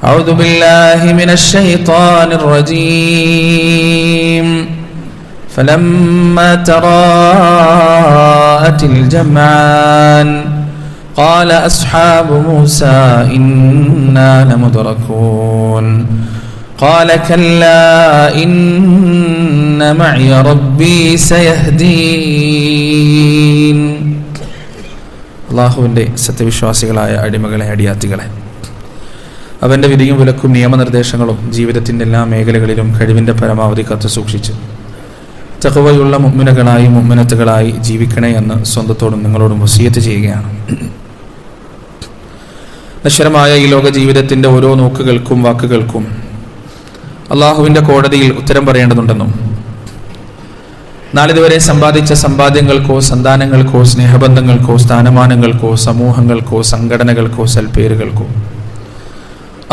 أعوذ بالله من الشيطان الرجيم فلما تراءت الجمعان قال أصحاب موسى إنا لمدركون قال كلا إن معي ربي سيهدين. അള്ളാഹുവിൻ്റെ സത്യവിശ്വാസികളായ അടിമകളെ, അടിയാത്തികളെ, അവൻ്റെ വിധിയും വിലക്കും നിയമനിർദ്ദേശങ്ങളും ജീവിതത്തിൻ്റെ എല്ലാ മേഖലകളിലും കഴിവിൻ്റെ പരമാവധി കാത്തുസൂക്ഷിച്ച് തഖ്വയുള്ള മുഅ്മിനുകളായി മുഅ്മിനത്തുകളായി ജീവിക്കണേ എന്ന് സ്വന്തത്തോടും നിങ്ങളോടും വസിയത്ത് ചെയ്യുകയാണ്. നശ്വരമായ ഈ ലോക ജീവിതത്തിൻ്റെ ഓരോ നോക്കുകൾക്കും വാക്കുകൾക്കും അള്ളാഹുവിൻ്റെ കോടതിയിൽ ഉത്തരം പറയേണ്ടതുണ്ടെന്നും നാളിതുവരെ സമ്പാദിച്ച സമ്പാദ്യങ്ങൾക്കോ സന്താനങ്ങൾക്കോ സ്നേഹബന്ധങ്ങൾക്കോ സ്ഥാനമാനങ്ങൾക്കോ സമൂഹങ്ങൾക്കോ സംഘടനകൾക്കോ സൽപ്പേരുകൾക്കോ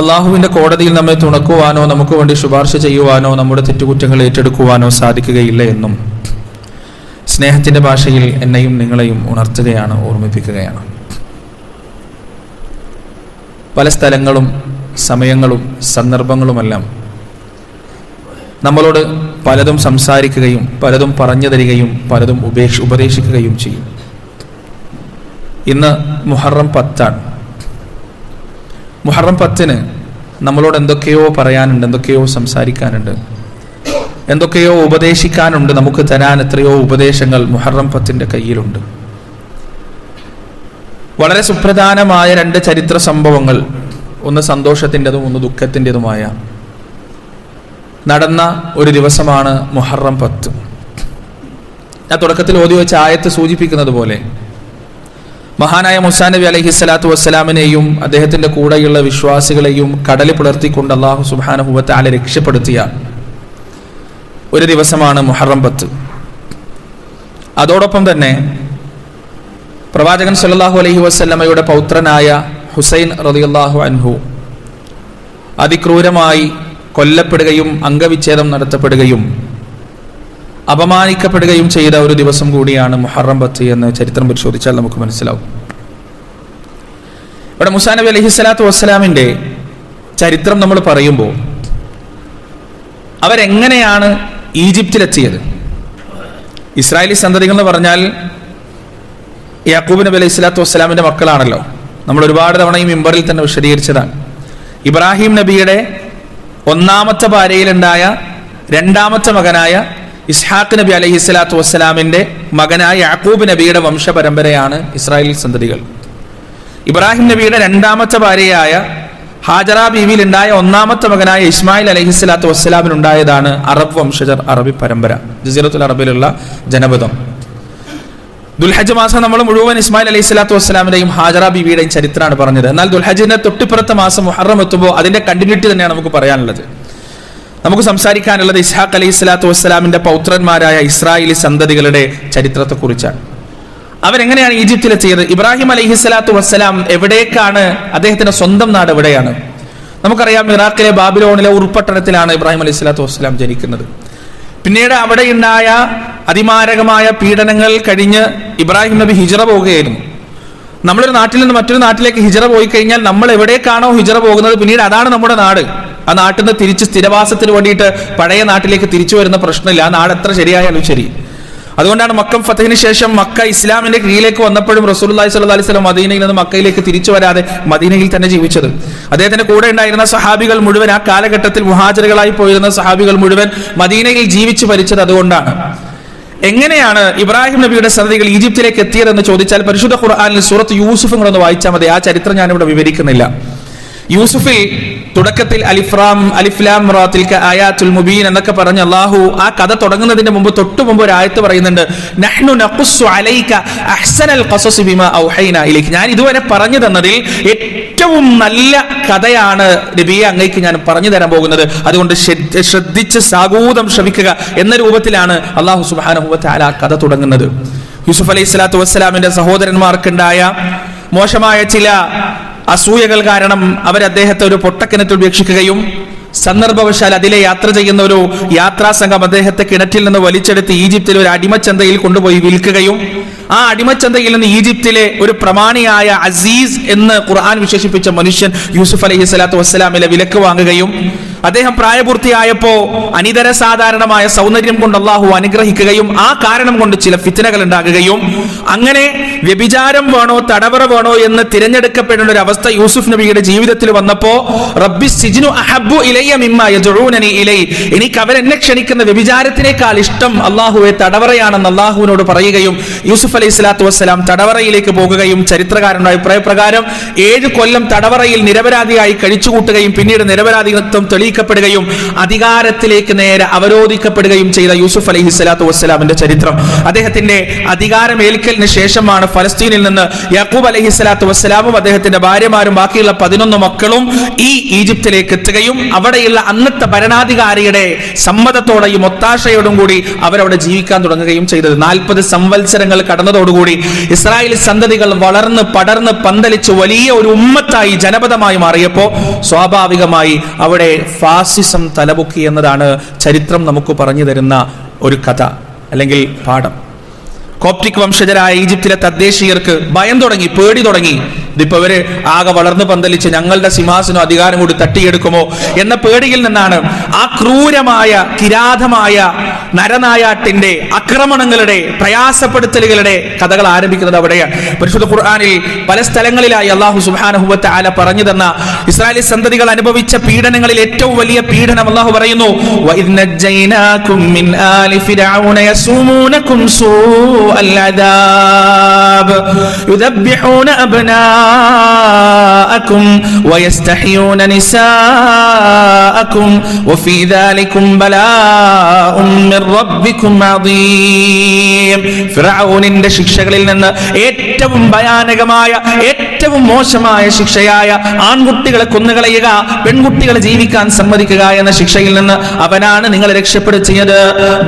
അള്ളാഹുവിൻ്റെ കോടതിയിൽ നമ്മെ തുണക്കുവാനോ നമുക്ക് വേണ്ടി ശുപാർശ ചെയ്യുവാനോ നമ്മുടെ തെറ്റുകുറ്റങ്ങൾ ഏറ്റെടുക്കുവാനോ സാധിക്കുകയില്ല എന്നും സ്നേഹത്തിൻ്റെ ഭാഷയിൽ എന്നെയും നിങ്ങളെയും ഉണർത്തുകയാണ്, ഓർമ്മിപ്പിക്കുകയാണ്. പല സ്ഥലങ്ങളും സമയങ്ങളും സന്ദർഭങ്ങളുമെല്ലാം നമ്മളോട് പലതും സംസാരിക്കുകയും പലതും പറഞ്ഞു തരികയും പലതും ഉപദേശിക്കുകയും ചെയ്യും. ഇന്ന് മുഹറം 10 മുഹറം 10 നമ്മളോട് എന്തൊക്കെയോ പറയാനുണ്ട്, എന്തൊക്കെയോ സംസാരിക്കാനുണ്ട്, എന്തൊക്കെയോ ഉപദേശിക്കാനുണ്ട്. നമുക്ക് തരാൻ എത്രയോ ഉപദേശങ്ങൾ മുഹറം 10 കയ്യിലുണ്ട്. വളരെ സുപ്രധാനമായ 2 ചരിത്ര സംഭവങ്ങൾ, ഒന്ന് സന്തോഷത്തിൻ്റെതും ഒന്ന് ദുഃഖത്തിൻ്റെതുമായ നടന്ന ഒരു ദിവസമാണ് മുഹറം 10. ഞാൻ തുടക്കത്തിൽ ഓതി വെച്ച ആയത്ത് സൂചിപ്പിക്കുന്നത് പോലെ മഹാനായ മൂസാ നബി അലൈഹി സ്വലാത്തു വസ്സലാമിനെയും അദ്ദേഹത്തിൻ്റെ കൂടെയുള്ള വിശ്വാസികളെയും കടലിൽ പുലർത്തിക്കൊണ്ട് അല്ലാഹു സുബ്ഹാനഹു വ തആല രക്ഷപ്പെടുത്തിയ ഒരു ദിവസമാണ് മുഹറം 10. അതോടൊപ്പം തന്നെ പ്രവാചകൻ സല്ലല്ലാഹു അലൈഹി വസല്ലമയുടെ പൗത്രനായ ഹുസൈൻ റളിയല്ലാഹു അൻഹു അതിക്രൂരമായി കൊല്ലപ്പെടുകയും അംഗവിച്ഛേദം നടത്തപ്പെടുകയും അപമാനിക്കപ്പെടുകയും ചെയ്ത ഒരു ദിവസം കൂടിയാണ് മുഹറം 10 എന്ന് ചരിത്രം പരിശോധിച്ചാൽ നമുക്ക് മനസ്സിലാവും. ഇവിടെ മൂസാ നബി അലൈഹി സ്വലാത്തു വസ്സലാമിൻ്റെ ചരിത്രം നമ്മൾ പറയുമ്പോൾ അവരെങ്ങനെയാണ് ഈജിപ്തിലെത്തിയത്? ഇസ്രായേലി സന്തതികൾ എന്ന് പറഞ്ഞാൽ യാക്കൂബ് നബി അലൈഹി സ്വലാത്തു വസ്സലാമിൻ്റെ മക്കളാണല്ലോ. നമ്മൾ ഒരുപാട് തവണ ഈ മിമ്പറിൽ തന്നെ വിശദീകരിച്ചതാണ്. ഇബ്രാഹിം നബിയുടെ 1ാമത്തെ ഭാര്യയിലുണ്ടായ 2ാമത്തെ മകനായ ഇസ്ഹാഖ് നബി അലൈഹി സ്വലാത്തു വസ്സലാമിൻ്റെ മകനായ യാക്കൂബ് നബിയുടെ വംശപരമ്പരയാണ് ഇസ്രായേൽ സന്തതികൾ. ഇബ്രാഹിം നബിയുടെ 2ാമത്തെ ഭാര്യയായ ഹാജറ ബീവിയിൽ ഉണ്ടായ 1ാമത്തെ മകനായ ഇസ്മായിൽ അലൈഹി സ്വലാത്തു വസ്സലാമിനുണ്ടായതാണ് അറബ് വംശജർ, അറബി പരമ്പര, ജസീറത്തുൽ അറബിലുള്ള ജനപദം. ദുൽഹജ്ജ് മാസം നമ്മൾ മുഴുവൻ ഇസ്മായിൽ അലൈഹി സ്വലാത്തു വസ്സലാമിന്റെയും ഹാജറ ബീവിയുടെയും ചരിത്രമാണ് പറഞ്ഞത്. എന്നാൽ ദുൽഹജ്ജിന്റെ തൊട്ടിപ്പുറത്തെ മാസം മുഹറം എത്തുമ്പോൾ അതിന്റെ കണ്ടിന്യൂറ്റി തന്നെയാണ് നമുക്ക് പറയാനുള്ളത്. നമുക്ക് സംസാരിക്കാനുള്ളത് ഇസ്ഹാഖ് അലൈഹി സ്വലാത്തു വസ്സലാമിന്റെ പൗത്രന്മാരായ ഇസ്രായേലി സന്തതികളുടെ ചരിത്രത്തെക്കുറിച്ചാണ്. അവരെങ്ങനെയാണ് ഈജിപ്തിലെത്തിയത്? ഇബ്രാഹിം അലൈഹി സ്വലാത്തു വസ്സലാം എവിടേക്കാണ്, അദ്ദേഹത്തിന്റെ സ്വന്തം നാട് എവിടെയാണ്? നമുക്കറിയാം, ഇറാഖിലെ ബാബിലോണിലെ ഉർപ്പട്ടണത്തിലാണ് ഇബ്രാഹിം അലൈഹി സ്വലാത്തു വസ്സലാം ജനിക്കുന്നത്. പിന്നീട് അവിടെയുണ്ടായ അതിമാരകമായ പീഡനങ്ങൾ കഴിഞ്ഞ് ഇബ്രാഹിം നബി ഹിജ്റ പോവുകയായിരുന്നു. നമ്മളൊരു നാട്ടിൽ നിന്ന് മറ്റൊരു നാട്ടിലേക്ക് ഹിജ്റ പോയി കഴിഞ്ഞാൽ നമ്മൾ എവിടേക്കാണോ ഹിജ്റ പോകുന്നത് പിന്നീട് അതാണ് നമ്മുടെ നാട്. ആ നാട്ടിൽ നിന്ന് തിരിച്ച് സ്ഥിരവാസത്തിന് വേണ്ടിയിട്ട് പഴയ നാട്ടിലേക്ക് തിരിച്ചു വരുന്ന പ്രശ്നമില്ല. ആ നാട് എത്ര ശരിയായാലും ശരി. അതുകൊണ്ടാണ് മക്കം ഫതഹിന് ശേഷം മക്ക ഇസ്ലാമിന്റെ കീഴിലേക്ക് വന്നപ്പോഴും റസൂലുള്ളാഹി സ്വല്ലല്ലാഹി അലൈഹി വസല്ലം മദീനയിൽ നിന്ന് മക്കയിലേക്ക് തിരിച്ചു വരാതെ മദീനയിൽ തന്നെ ജീവിച്ചത്. അദ്ദേഹത്തിന്റെ കൂടെ ഉണ്ടായിരുന്ന സഹാബികൾ മുഴുവൻ, ആ കാലഘട്ടത്തിൽ മുഹാജിറുകളായി പോയിരുന്ന സഹാബികൾ മുഴുവൻ മദീനയിൽ ജീവിച്ചു മരിച്ചത് അതുകൊണ്ടാണ്. എങ്ങനെയാണ് ഇബ്രാഹിം നബിയുടെ സന്തതികൾ ഈജിപ്തിലേക്ക് എത്തിയതെന്ന് ചോദിച്ചാൽ പരിശുദ്ധ ഖുർആനിൽ സൂറത്ത് യൂസുഫ് കൂടെ വായിച്ചാൽ മതി. ആ ചരിത്രം ഞാനിവിടെ വിവരിക്കുന്നില്ല. യൂസുഫിൽ തുടക്കത്തിൽ അലിഫ് ലാം റാ തിൽക ആയാത്തുൽ മുബീൻ എന്നൊക്കെ പറഞ്ഞ് അല്ലാഹു ആ കഥ തുടങ്ങുന്നതിന്റെ തൊട്ടു മുമ്പ് ഒരു ആയത്ത് പറയുന്നുണ്ട്, നഹ്നു നഖുസ്സു അലൈക അഹ്സനൽ ഖസസ് ബിമാ ഔഹൈനാ ഇലൈക. ഞാൻ ഇതുവരെ പറഞ്ഞു തന്നതിൽ ഏറ്റവും നല്ല കഥയാണ് നബിയെ അങ്ങേക്ക് ഞാൻ പറഞ്ഞു തരാൻ പോകുന്നത്. അതുകൊണ്ട് ശ്രദ്ധിച്ച് സാഗൂതം ശ്രവിക്കുക എന്ന രൂപത്തിലാണ് അല്ലാഹു സുബ്ഹാനഹു വ തആല ആ കഥ തുടങ്ങുന്നത്. യൂസുഫ് അലൈഹി സ്വലാത്തു വസ്സലാമിന്റെ സഹോദരന്മാർക്കുണ്ടായ മോശമായ ചില അസൂയകൾ കാരണം അവർ അദ്ദേഹത്തെ ഒരു പൊട്ടക്കിണറ്റിൽ ഉപേക്ഷിക്കുകയും സന്ദർഭവശാൽ അതിലെ യാത്ര ചെയ്യുന്ന ഒരു യാത്രാ സംഘം അദ്ദേഹത്തെ കിണറ്റിൽ നിന്ന് വലിച്ചെടുത്ത് ഈജിപ്തിലെ ഒരു അടിമച്ചന്തയിൽ കൊണ്ടുപോയി വിൽക്കുകയും ആ അടിമച്ചന്തയിൽ നിന്ന് ഈജിപ്തിലെ ഒരു പ്രമാണിയായ അസീസ് എന്ന് ഖുർആൻ വിശേഷിപ്പിച്ച മനുഷ്യൻ യൂസുഫ് അലൈഹി സ്വലാത്തു വസ്സലാമിലെ വിലക്ക് വാങ്ങുകയും അദ്ദേഹം പ്രായപൂർത്തിയായപ്പോ അനിതര സാധാരണമായ സൗന്ദര്യം കൊണ്ട് അള്ളാഹു അനുഗ്രഹിക്കുകയും ആ കാരണം കൊണ്ട് ചില ഫിത്നകൾ ഉണ്ടാകുകയും അങ്ങനെ വ്യഭിചാരം വേണോ തടവറ വേണോ എന്ന് തിരഞ്ഞെടുക്കപ്പെടുന്ന ഒരു അവസ്ഥ യൂസുഫ് നബിയുടെ ജീവിതത്തിൽ വന്നപ്പോ റബ്ബി സിജ്നു അഹബ്ബു ഇലയ്യ മിമ്മാ യദ്ഊനനി ഇലൈ, എനിക്ക് അവരെന്നെ ക്ഷണിക്കുന്ന വ്യഭിചാരത്തിനേക്കാൾ ഇഷ്ടം അള്ളാഹുവെ തടവറയാണെന്ന് അള്ളാഹുവിനോട് പറയുകയും യൂസുഫ് അലൈഹി സ്വലാത്തു വസ്സലാം തടവറയിലേക്ക് പോകുകയും ചരിത്രകാരന്റെ അഭിപ്രായ പ്രകാരം 7 കൊല്ലം തടവറയിൽ നിരപരാധിയായി കഴിച്ചുകൂട്ടുകയും പിന്നീട് നിരപരാധിത്വം തെളിയിക്കപ്പെടുകയും അധികാരത്തിലേക്ക് നേരെ അവരോധിക്കപ്പെടുകയും ചെയ്ത യൂസുഫ് അലൈഹി സ്വലാത്തു വസ്സലാമിന്റെ ചരിത്രം. അദ്ദേഹത്തിന്റെ അധികാരമേൽക്കലിന് ശേഷമാണ് ഫലസ്തീനിൽ നിന്ന് യാക്കൂബ് അലൈഹി സ്വലാത്തു വസ്സലാമും അദ്ദേഹത്തിന്റെ ഭാര്യമാരും ബാക്കിയുള്ള 11 മക്കളും ഈ ഈജിപ്തിലേക്ക് എത്തുകയും അവിടെയുള്ള അന്നത്തെ ഭരണാധികാരിയുടെ സമ്മതത്തോടെയും ഒത്താശയോടും കൂടി അവരവിടെ ജീവിക്കാൻ തുടങ്ങുകയും ചെയ്തത്. 40 സംവത്സരങ്ങൾ കടന്നതോടുകൂടി ഇസ്രായേൽ സന്തതികൾ വളർന്ന് പടർന്ന് പന്തലിച്ച് വലിയ ഒരു ഉമ്മത്തായി ജനപദമായി മാറിയപ്പോ സ്വാഭാവികമായി അവിടെ ഫാസിസം തലപൊക്കി എന്നതാണ് ചരിത്രം നമുക്ക് പറഞ്ഞു തരുന്ന ഒരു കഥ അല്ലെങ്കിൽ പാഠം. കോപ്റ്റിക് വംശജരായ ഈജിപ്തിലെ തദ്ദേശീയർക്ക് ഭയം തുടങ്ങി, പേടി തുടങ്ങി. ഇതിപ്പോ ഇവര് ആകെ വളർന്നു പന്തലിച്ച് ഞങ്ങളുടെ സിംഹാസനം അധികാരം കൂടി തട്ടിയെടുക്കുമോ എന്ന പേടിയിൽ നിന്നാണ് ആ ക്രൂരമായ കിരാതമായ നരനായാട്ടിന്റെ ആക്രമണങ്ങളുടെ പ്രയാസപ്പെടുത്തലുകളുടെ കഥകൾ ആരംഭിക്കുന്നത് അവിടെയാണ്. പരിശുദ്ധ ഖുർആനിൽ പല സ്ഥലങ്ങളിലായി അല്ലാഹു സുബ്ഹാനഹു വ തആല പറഞ്ഞു തന്ന ഇസ്രായേലി സന്തതികൾ അനുഭവിച്ച പീഡനങ്ങളിൽ ഏറ്റവും വലിയ പീഡനം അല്ലാഹു പറയുന്നു, വഇദ് നജ്ജൈനാകും മിൻ ആലി ഫിർഔന യസൂമൂനകും സൂഅൽ അദാബ് യുദബ്ബിഹൂന അബ്നാഅകും വയസ്തഹ്യൂന നിസാഅകും വഫീ ദാലികും ബലാഉം മിർ റബ്ബികും അദീം. ഫിർഔനിന്റെ ശിക്ഷകളിൽ നിന്ന് ഏറ്റവും ഭയാനകമായ ഏറ്റവും മോശമായ ശിക്ഷയായ ആൺകുട്ടികളെ കൊന്നുകളയുക, പെൺകുട്ടികളെ ജീവിക്കാൻ സമ്മതിക്കുക എന്ന ശിക്ഷയിൽ നിന്ന് അവനാണ് നിങ്ങളെ രക്ഷപ്പെടുത്തിയത്.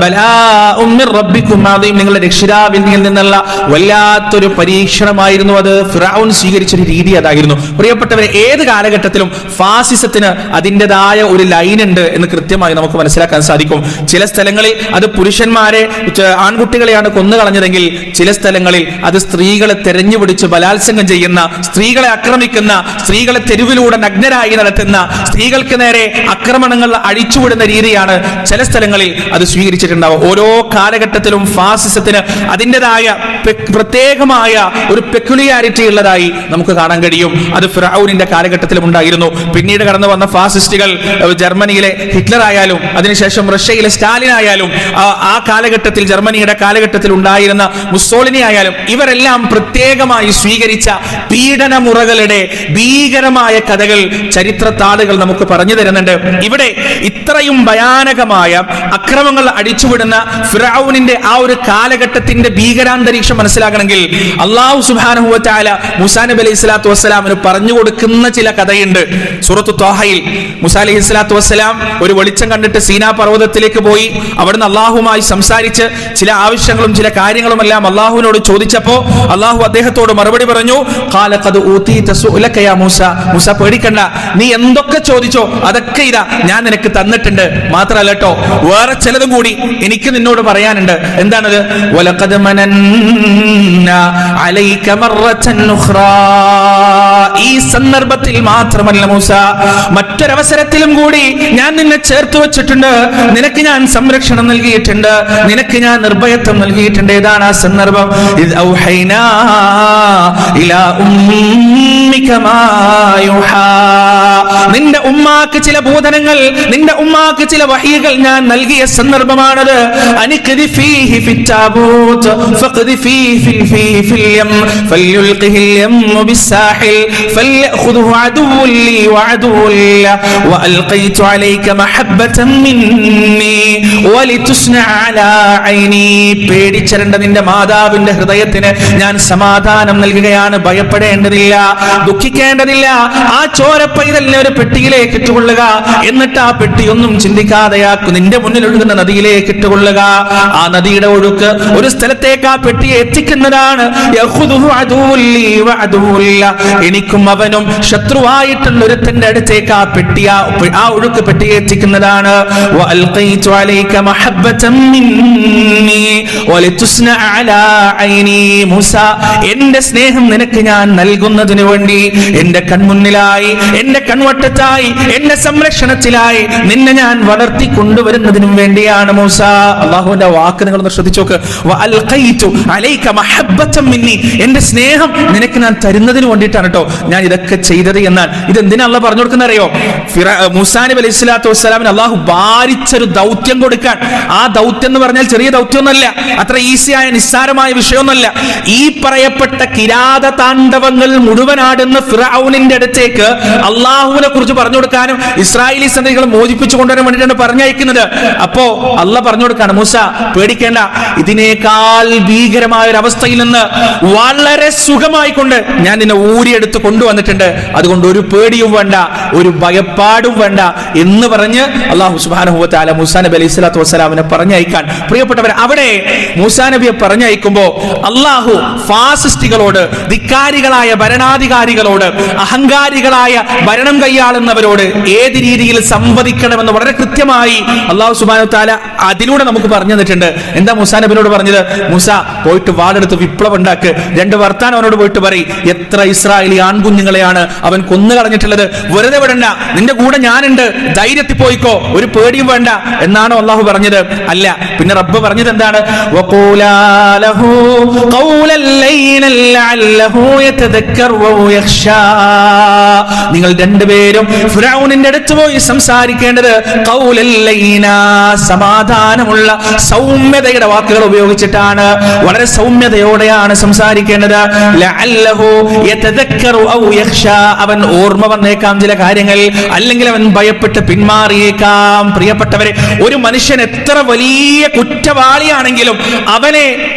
ബലാഉം മിർ റബ്ബികും അദീം, നിങ്ങളുടെ രക്ഷിതാവിൽ നിന്നുള്ള വല്ലാത്തൊരു പരീക്ഷണമായിരുന്നു അത്. ഫിർഔൻ സ്വീകരിച്ചൊരു രീതി അതായിരുന്നു. പ്രിയപ്പെട്ടവരെ, ഏത് കാലഘട്ടത്തിലും ഫാസിസത്തിന് അതിൻ്റെതായ ഒരു ലൈൻ ഉണ്ട് എന്ന് കൃത്യമായി നമുക്ക് മനസ്സിലാക്കാൻ സാധിക്കും. ചില സ്ഥലങ്ങളിൽ അത് പുരുഷന്മാരെ ആൺകുട്ടികളെയാണ് കൊന്നുകളഞ്ഞതെങ്കിൽ ചില സ്ഥലങ്ങളിൽ അത് സ്ത്രീകളെ തെരഞ്ഞുപിടിച്ച് ബലാത്സംഗം ചെയ്യുന്ന, സ്ത്രീകളെ ആക്രമിക്കുന്ന, സ്ത്രീകളെ തെരുവിലൂടെ നഗ്നരായി നടത്തുന്ന, സ്ത്രീകൾക്ക് നേരെ ആക്രമണങ്ങൾ അഴിച്ചുവിടുന്ന രീതിയാണ് ചില സ്ഥലങ്ങളിൽ അത് സ്വീകരിച്ചിട്ടുണ്ടാവും. ഓരോ കാലഘട്ടത്തിലും ഫാസിസത്തിന് അതിൻ്റെതായ പ്രത്യേകമായ ഒരു പെക്യുലിയാരിറ്റി ഉള്ളതായി നമുക്ക് കാണാൻ കഴിയും. അത് ഫിർഔനിന്റെ കാലഘട്ടത്തിലും ഉണ്ടായിരുന്നു. പിന്നീട് കടന്നു വന്ന ഫാസിസ്റ്റുകൾ, ജർമ്മനിയിലെ ഹിറ്റ്ലർ ആയാലും അതിനുശേഷം റഷ്യയിലെ സ്റ്റാലിൻ ആയാലും ആ കാലഘട്ടത്തിൽ ജർമ്മനിയുടെ കാലഘട്ടത്തിൽ ഉണ്ടായിരുന്ന മുസോളിനി ആയാലും ഇവരെല്ലാം പ്രത്യേകമായി സ്വീകരിച്ച പീഡനമുറകളുടെ ഭീകരമായ കഥകൾ ചരിത്ര താളുകൾ നമുക്ക് പറഞ്ഞു തരുന്നുണ്ട്. ഇവിടെ ഇത്രയും ഭയാനകമായ അക്രമങ്ങൾ അടിച്ചുവിടുന്ന ഫിർഔനിന്റെ ആ ഒരു കാലഘട്ടത്തിന്റെ ഭീകരാന്തരീക്ഷം മനസ്സിലാക്കണമെങ്കിൽ അല്ലാഹു സുബ്ഹാനഹു വ തആല മൂസാ നബി അലൈഹി സ്വലാത്തു വസ്സലാമിന് പറഞ്ഞു കൊടുക്കുന്ന ചില കഥയുണ്ട്. സൂറത്തു ത്വാഹയിൽ മൂസാ അലൈഹി സ്വലാത്തു വസ്സലാം ഒരു വെളിച്ചം കണ്ടിട്ട് സീനാ പർവ്വതത്തിലേക്ക് പോയി അവിടുന്ന് അള്ളാഹുമായി സംസാരിച്ച് ചില ആവശ്യങ്ങളും ചില കാര്യങ്ങളുമെല്ലാം അള്ളാഹുവിനോട് ചോദിച്ചപ്പോ അള്ളാഹു അദ്ദേഹത്തോട് മറുപടി പറഞ്ഞു, ഖാല ഖദ് ഊതീത സുഅലക യാ മൂസ, മൂസ പേടിക്കണ്ട, നീ എന്തൊക്കെ ചോദിച്ചോ അതൊക്കെ ഇതാ ഞാൻ നിനക്ക് തന്നിട്ടുണ്ട്. മാത്രമല്ല കേട്ടോ, വേറെ ചിലതും കൂടി എനിക്ക് നിന്നോട് പറയാനുണ്ട്. എന്താണത്? വലഖദ് മനന്നാ അലൈക മറത്തൻ ഉഖ്റാ, ഈ സന്ദർഭത്തിൽ മാത്രമല്ല മൂസ, മറ്റൊരവസരത്തിലും കൂടി ഞാൻ നിന്നെ ചേർത്ത് വെച്ചിട്ടുണ്ട്. നിനക്ക് ഞാൻ സംരക്ഷണം നൽകിയിട്ടുണ്ട്, നിനക്ക് ഞാൻ നിർഭയത്വം നൽകിയിട്ടുണ്ട്. ഏതാണ് ആ സന്ദർഭം? ഇദ് ഔഹൈനാ ഇലാ ഉമ്മിക മാ യുഹാ, നിന്റെ ഉമ്മാക്ക് ചില ബോധനങ്ങൾ, നിന്റെ ഉമ്മാക്ക് ചില വഹീകൾ ഞാൻ നൽകിയ സന്ദർഭമാണത്. അനിഖ്ദി ഫീഹി ഫിത്താബൂത്ത് ഫഖ്ദി ഫീഹി ഫിൽ യം ഫൽയുൽഖിഹിൽ യംമു ബിസ്സാഹിൽ ഫൽയഖുദുഹു അദുവ്വുൻ ലീ വഅദുവ്വുൻ ലഹു വഅൽഖൈതു അലൈക മഹബ്ബതൻ മിന്നി വലിതുസ്നഅ അലാ ഐനി. പേടിച്ചരണ്ട നിന്റെ മാതാവിന്റെ ഹൃദയത്തിന് ഞാൻ സമാധാനം നൽകുകയാണ്, ഭയപ്പെടേണ്ടതില്ല. ദുഃഖിക്കേണ്ടതില്ല. ആ ചോര പൈതലിനെ ഒരു പെട്ടിയിലേക്ക് ഇട്ടുകൊള്ളുക. എന്നിട്ട് ആ പെട്ടിയൊന്നും ചിന്തിക്കാതെയാക്കും നിന്റെ മുന്നിൽ ഒഴുകുന്ന നദിയിലേക്ക് ഇട്ടുകൊള്ളുക. ആ നദിയുടെ ഒഴുക്ക് ഒരു സ്ഥലത്തേക്ക് ആ പെട്ടിയെ എത്തിക്കുന്നതാണ്. എനിക്കും അവനും ശത്രുവായിട്ടുള്ള ഒരുത്തന്റെ അടുത്തേക്ക് ആ ഒഴുക്ക് പെട്ടിയെ എത്തിക്കുന്നതാണ്. എന്റെ സ്നേഹം നിനക്ക് ഞാൻ നൽകുന്നതിന് വേണ്ടി, എന്റെ കൺമുന്നിലായി, എന്റെ കൺവട്ടത്തായി, എന്റെ സംരക്ഷണത്തിലായി നിന്നെ ഞാൻ വളർത്തി കൊണ്ടുവരുന്നതിനും വേണ്ടിയാണ് മൂസ. അള്ളാഹുവിന്റെ വാക്ക് നിങ്ങളൊന്ന് ശ്രദ്ധിച്ചു നോക്ക്. എന്റെ സ്നേഹം നിനക്ക് ഞാൻ തരുന്നതിന് വേണ്ടിയിട്ടാണ് കേട്ടോ ഞാൻ ഇതൊക്കെ ചെയ്തത് എന്നാണ്. ഇതെന്തിനാ അള്ളാഹ് പറഞ്ഞു കൊടുക്കുന്ന അറിയോ? മൂസാ നബി അലൈഹി സ്വലാത്തു വസ്സലാമിന് അള്ളാഹു ഭാരിച്ചൊരു ദൗത്യം കൊടുക്കാൻ. ആ ദൗത്യം എന്ന് പറഞ്ഞാൽ ചെറിയ ദൗത്യമൊന്നുമല്ല, അത്ര ഈസിയായ നിസ്സാരമായ വിഷയമൊന്നുമല്ല. ഈ പറയപ്പെട്ട കിരാത താണ്ഡവങ്ങൾ മുഴുവനാടുന്ന ഫിർഔനിന്റെ അടുത്തേക്ക് അള്ളാഹുവിനെ കുറിച്ച് പറഞ്ഞു കൊടുക്കാനും ഇസ്രായേലി സന്തതികളെ മോചിപ്പിച്ചു കൊണ്ടുവരാൻ വേണ്ടിയിട്ടാണ് പറഞ്ഞയക്കുന്നത്. അപ്പോ അള്ളാഹ് പറഞ്ഞു കൊടുക്കാണ്, മൂസ പേടിക്കേണ്ട, ഇതിനേക്കാൾ ഭീകരമായ ഒരു അവസ്ഥയിൽ നിന്ന് വളരെ സുഖമായി കൊണ്ട് ഞാൻ നിന്നെ ഊരിയെടുത്ത് കൊണ്ടുവന്നിട്ടുണ്ട്. അതുകൊണ്ട് ഒരു പേടിയും വേണ്ട, ഒരു ഭയപ്പാടും വേണ്ട എന്ന് പറഞ്ഞ് അള്ളാഹു സുബ്ഹാനഹു വ തആല മൂസാ നബി അലൈഹി സ്വലാത്തു വസ്സലാമിനെ പറഞ്ഞയക്കാൻ. പ്രിയപ്പെട്ടവർ, അവിടെ മൂസാ നബിയെ പറഞ്ഞയക്കുമ്പോ അള്ളാഹു ഫാസിസ്റ്റുകളോട്, ധിക്കാരികളായ ഭരണാധികാരികളോട്, അഹങ്കാരികളായ ഭരണം കൈയാളുന്നവരോട് ഏത് രീതിയിൽ സംവദിക്കണമെന്ന് വളരെ കൃത്യമായി അള്ളാഹു സുബ്ഹാനഹു വ തആല അതിലൂടെ നമുക്ക് പറഞ്ഞു തന്നിട്ടുണ്ട്. എന്താ മൂസാ നബിയോട് പറഞ്ഞത്? മൂസ പോയിട്ട് വാളെടുത്ത് വിപ്ലവം ഉണ്ടാക്ക്. 2 വർത്താനം അവനോട് പോയിട്ട് പറയും, എത്ര ഇസ്രായേലി ആൺകുഞ്ഞുങ്ങളെയാണ് അവൻ കൊന്നു കളഞ്ഞിട്ടുള്ളത്. വെറുതെ വിടണ്ട, നിന്റെ കൂടെ ഞാനുണ്ട്, ധൈര്യത്തിൽ പോയിക്കോ, ഒരു പേടിയും വേണ്ട എന്നാണോ അള്ളാഹു പറഞ്ഞത്? അല്ല. പിന്നെ റബ്ബ് പറഞ്ഞത് എന്താണ്? നിങ്ങൾ രണ്ടുപേരും ഫിർഔനിന്റെ അടുത്ത് പോയി സംസാരിക്കേണ്ടത് സമാധാനമുള്ള സൗമ്യതയുടെ വാക്കുകൾ ഉപയോഗിച്ചിട്ടാണ്. വളരെ സൗമ്യതയോടെയാണ് സംസാരിക്കേണ്ടത്. അവൻ ഓർമ്മ വന്നേക്കാം ചില കാര്യങ്ങൾ, അല്ലെങ്കിൽ അവൻ ഭയപ്പെട്ട് പിന്മാറിയേക്കാം. പ്രിയപ്പെട്ടവരെ, ഒരു മനുഷ്യൻ എത്ര വലിയ കുറ്റവാളിയാണെങ്കിലും അവനെ